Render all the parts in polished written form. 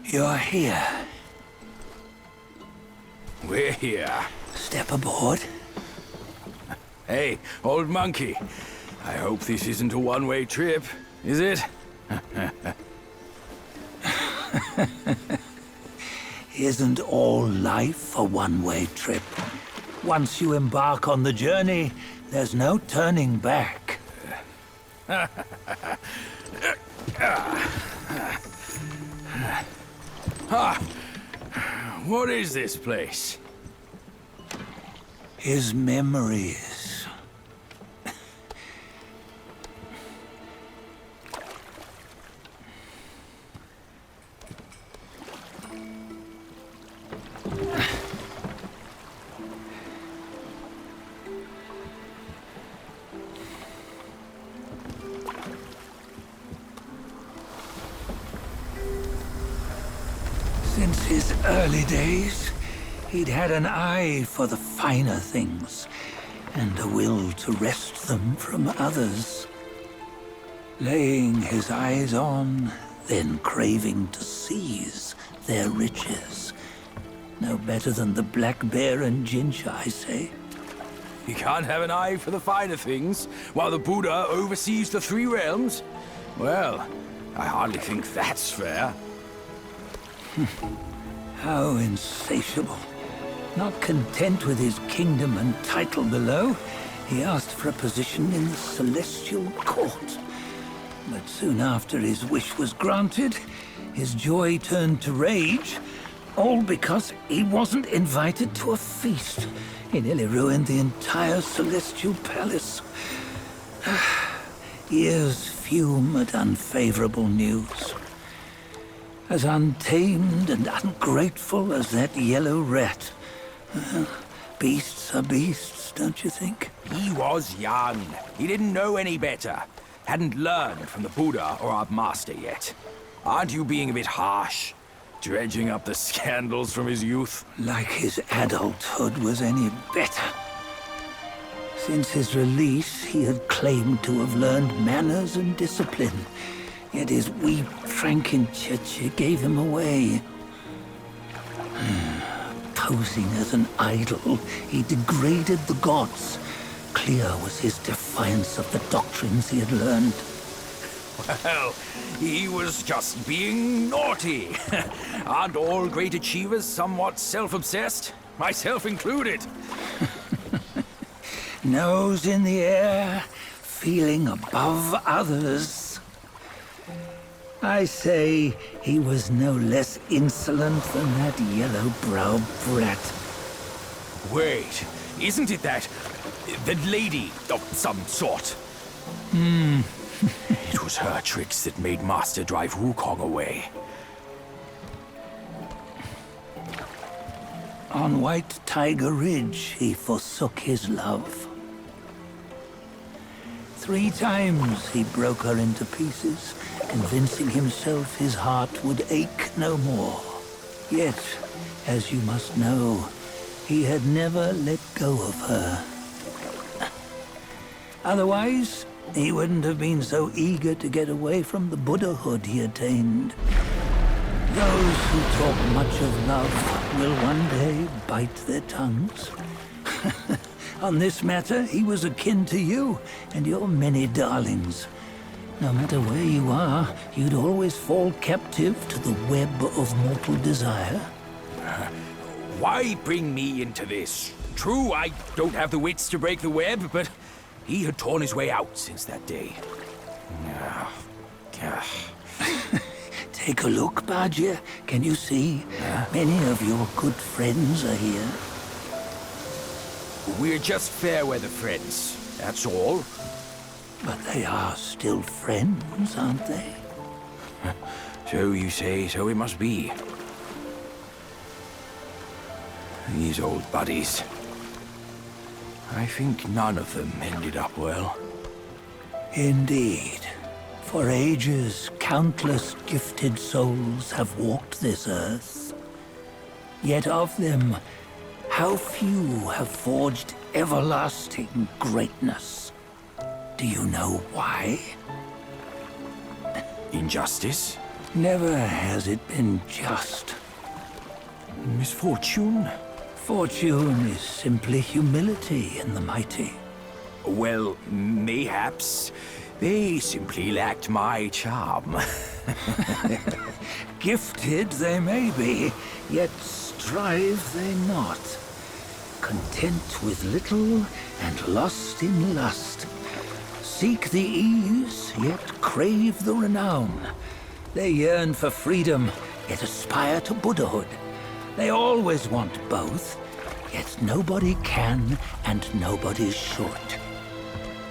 You're here. We're here. Step aboard. Hey, old monkey. I hope this isn't a one-way trip, is it? Isn't all life a one-way trip? Once you embark on the journey, there's no turning back. What is this place? His memories. Since his early days, he'd had an eye for the finer things, and a will to wrest them from others. Laying his eyes on, then craving to seize their riches. No better than the Black Bear and Jinch, I say. You can't have an eye for the finer things, while the Buddha oversees the three realms? Well, I hardly think that's fair. How insatiable. Not content with his kingdom and title below, he asked for a position in the Celestial Court. But soon after his wish was granted, his joy turned to rage, all because he wasn't invited to a feast. He nearly ruined the entire Celestial Palace. Ears fume at unfavorable news. As untamed and ungrateful as that yellow rat. Beasts are beasts, don't you think? He was young. He didn't know any better. Hadn't learned from the Buddha or our master yet. Aren't you being a bit harsh? Dredging up the scandals from his youth? Like his adulthood was any better. Since his release, he had claimed to have learned manners and discipline. Yet his weak Frankenchurch gave him away. Posing as an idol, he degraded the gods. Clear was his defiance of the doctrines he had learned. Well, he was just being naughty. Aren't all great achievers somewhat self-obsessed? Myself included. Nose in the air, feeling above others. I say he was no less insolent than that yellow-browed brat. Wait, isn't it that lady of some sort? It was her tricks that made Master drive Wukong away. On White Tiger Ridge, he forsook his love. 3 times he broke her into pieces, convincing himself his heart would ache no more. Yet, as you must know, he had never let go of her. Otherwise, he wouldn't have been so eager to get away from the Buddhahood he attained. Those who talk much of love will one day bite their tongues. On this matter, he was akin to you and your many darlings. No matter where you are, you'd always fall captive to the web of mortal desire. Why bring me into this? True, I don't have the wits to break the web, but he had torn his way out since that day. Take a look, Bajie. Can you see? Many of your good friends are here. We're just fair-weather friends, that's all. But they are still friends, aren't they? So you say, so it must be. These old buddies. I think none of them ended up well. Indeed. For ages, countless gifted souls have walked this earth. Yet of them, how few have forged everlasting greatness? Do you know why? Injustice? Never has it been just. Misfortune? Fortune is simply humility in the mighty. Well, mayhaps they simply lacked my charm. Gifted they may be, yet strive they not. Content with little and lost in lust. Seek the ease, yet crave the renown. They yearn for freedom, yet aspire to Buddhahood. They always want both, yet nobody can and nobody should.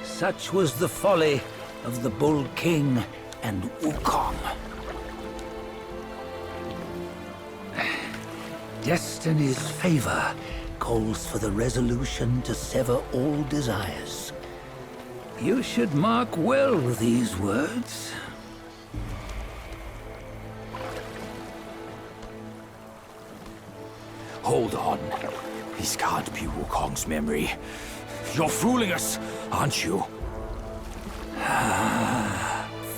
Such was the folly of the Bull King and Wukong. Destiny's favor calls for the resolution to sever all desires. You should mark well these words. Hold on. This can't be Wukong's memory. You're fooling us, aren't you?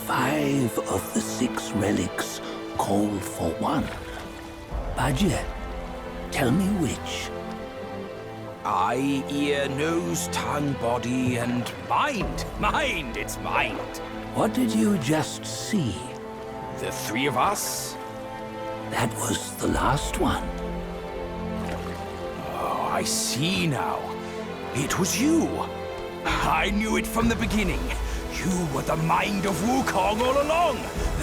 5 of the 6 relics call for one. Bajie, tell me which. Eye, ear, nose, tongue, body, and mind. Mind, it's mind. What did you just see? The 3 of us? That was the last one. Oh, I see now. It was you. I knew it from the beginning. You were the mind of Wukong all along.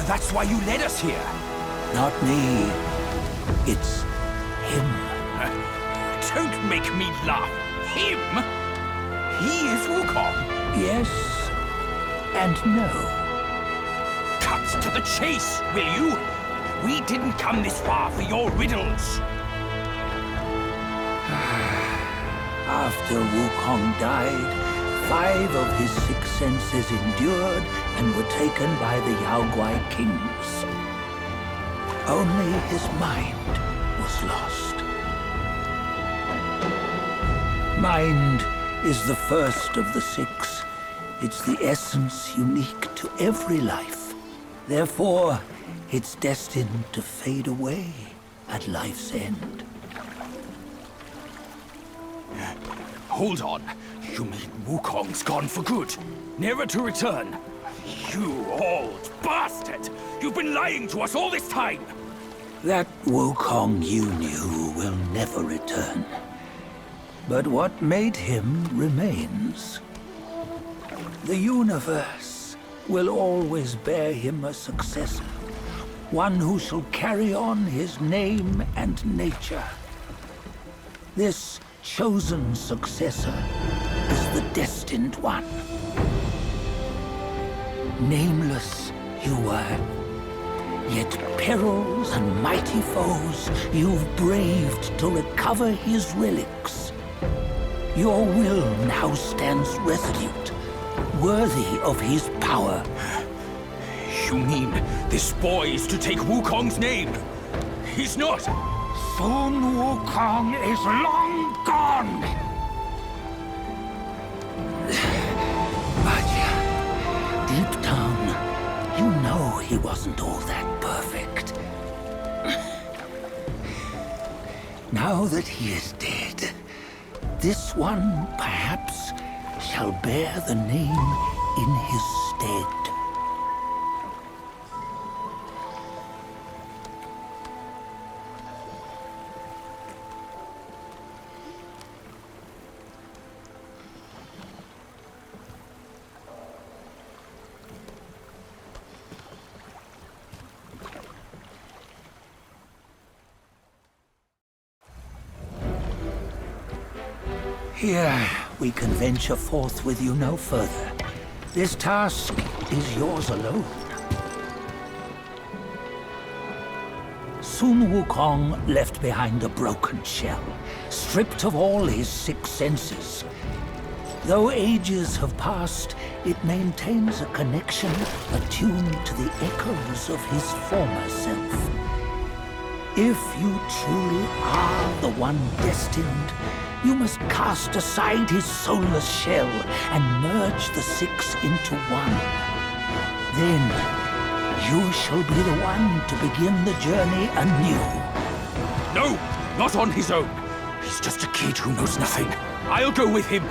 That's why you led us here. Not me. It's him. Don't make me laugh. Him? He is Wukong. Yes and no. Cut to the chase, will you? We didn't come this far for your riddles. After Wukong died, 5 of his 6 senses endured and were taken by the Yaoguai kings. Only his mind was lost. Mind is the first of the 6. It's the essence unique to every life. Therefore, it's destined to fade away at life's end. Hold on. You mean Wukong's gone for good? Never to return? You old bastard! You've been lying to us all this time! That Wukong you knew will never return. But what made him remains. The universe will always bear him a successor. One who shall carry on his name and nature. This chosen successor is the destined one. Nameless you were, yet perils and mighty foes you've braved to recover his relics. Your will now stands resolute, worthy of his power. You mean this boy is to take Wukong's name? He's not! Sun Wukong is long gone! Bajie, deep down, you know he wasn't all that perfect. Now that he is dead, this one, perhaps, shall bear the name in his stead. Here, we can venture forth with you no further. This task is yours alone. Sun Wukong left behind a broken shell, stripped of all his 6 senses. Though ages have passed, it maintains a connection attuned to the echoes of his former self. If you truly are the one destined, you must cast aside his soulless shell and merge the 6 into one. Then, you shall be the one to begin the journey anew. No, not on his own. He's just a kid who knows nothing. I'll go with him.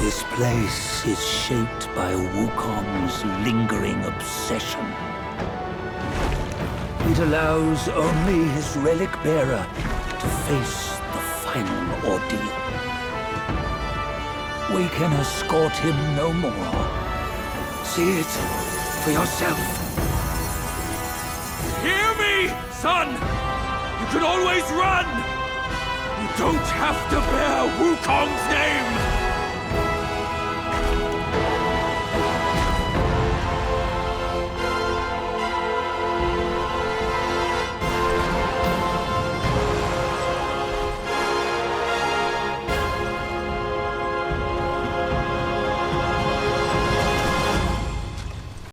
This place is shaped by Wukong's lingering obsession. It allows only his relic bearer to face the final ordeal. We can escort him no more. See it for yourself. Hear me, son! You can always run! You don't have to bear Wukong's name!